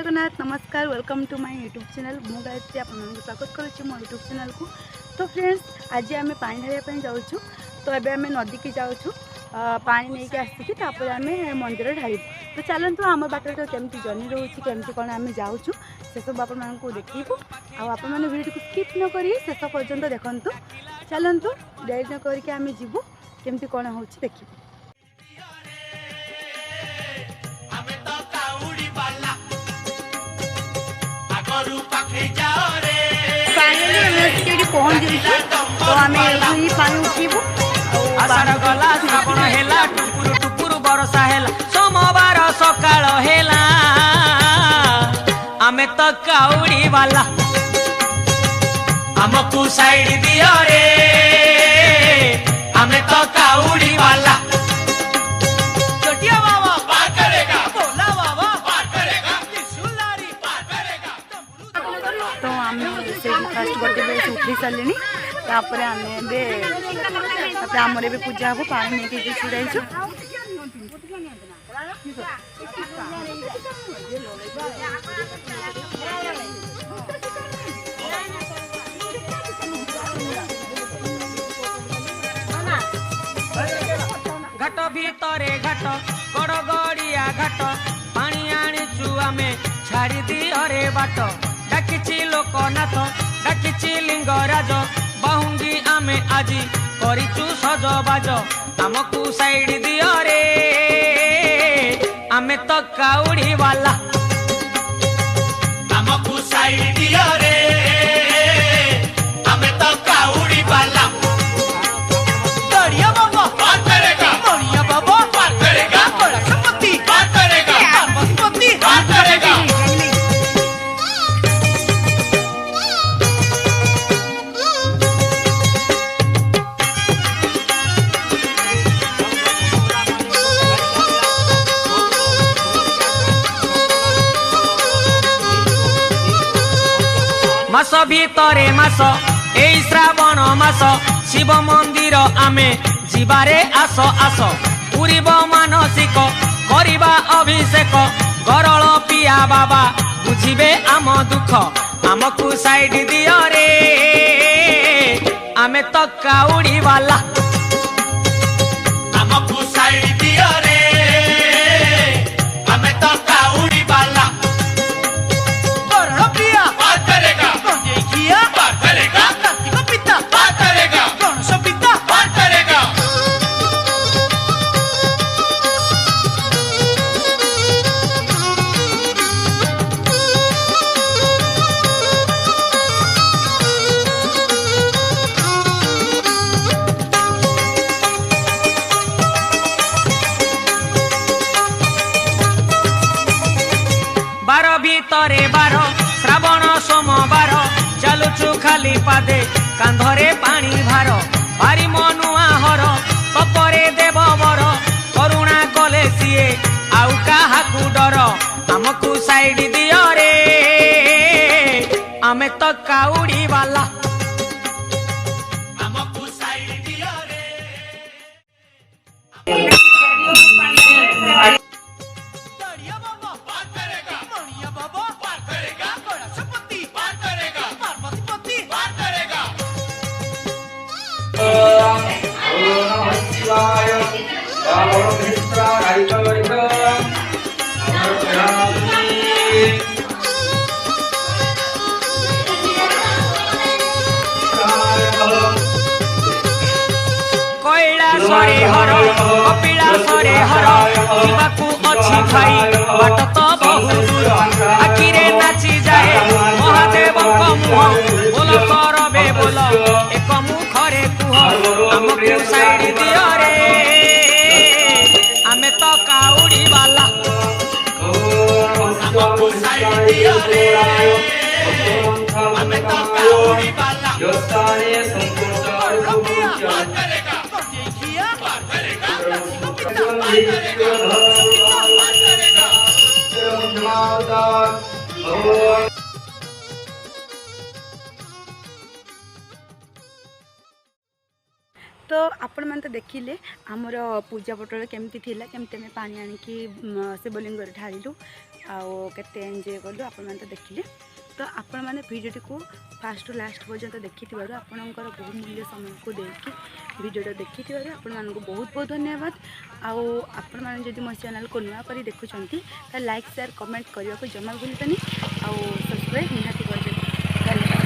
जगन्नाथ नमस्कार welcome to my YouTube channel मु गायत्री आप स्वागत करुच्ची मो यूट्यूब चैनल को। तो फ्रेंड्स आज आम पानी ढारिया जाऊँ तो एबे आम नदी की जाऊँ पानी नहीं के आसिकी तापर आम मंदिर ढारू। तो चलतु आम बाटर तो केमती जर्नी रोचे केमती कौन आम जाऊँ से सब आप देखू आप वीडियो को स्किप न करी शेष पर्यंत देखु। चलतु डेरी न करके आम जीवु केमती कौन हो देखू। पहुँच जाइए तो आम पानी उठू आषाढ़ गला श्रावण हेला टुपुर टुपुर बरसा हेला सोमवार सकाळ हेला आमे तो काउड़ी वाला हमको साइड दियो रे आमे तो काउड़ी वाला चटिया बाबा पार करेगा बोला बाबा पार करेगा त्रिशूलधारी पार करेगा। तो आम फर्स्ट गोटे बेस उठी सारे तापर आमर भी पूजा हम पानी नहीं छुड़ाई घाट भीतरे घाट गड़ गड़िया घाट पानी आनीचु आमे छाड़ी दियो रे बाट डाकिची लोकनाथ डाकिची लिंगराज बहुंगी आमे आजी करिचु सजबाज आमको साइड दियो रे आमे तो काउड़ी वाला आमको साइड दियो रे आमे तो काउड़ी वाला। बाबा पार करेगा बढ़िया बाबा पार करेगा बड़ा पार करेगा पार्वती पार करेगा। मास भीतरे मास एई श्रावण मास शिव मंदिर आमे जीवारे आस आस पूरीब मानसिक करिबा अभिषेक गरल पिया बाबा बुझिबे आम दुख आमको साइड दियो रे आमे तो काउड़ी वाला आमको साइड दियो रे आमे तो काउड़ी वाला। गरल पिया पार करेगा पार करेगा कार्तिक पिता पार करेगा गणेश पिता पार करेगा। बार भीतरे बार श्रावण सोमवार चलुचु खाली पादे कांधरे पानी भार भारी मनुआ हर कपरे देव बर करुणा कले सीए आउ काहाकू डर आमको साइड दियो रे आमे तो काउड़ी वाला आमको साइड दियो रे। कैलासरे हर कपिलासरे हर जीवाकू अच्छी खाई बाट तो बहु दूर आखिरे नाची जाए महादेव मुह बोल करबे बोल एक मुखरे कुह आमको साइड दियो रे आमे तो काउड़ी वाला आमको साइड दियो रे आमे तो काउड़ी वाला। तो आपण मैंने तो देखिले आमर पूजा पटल केमती थिला केमती आम पानी आनिकी शिवलिंग ढारिलु। आउ केते एंजॉय कलु आपण मैंने तो देखिले। तो आपण मैंने भिडियो को फास्ट टू लास्ट पर्यंत देखि आपणकर बहुमूल्य समय को देकी भिडियो देखि आपण मानक बहुत बहुत धन्यवाद। आउ आपण मैंने जदि मो चैनल को नुआ करी देखुंत लाइक शेयर कमेंट करने को जमा भूलबेनी। आउ सब्सक्राइब निहाती कर।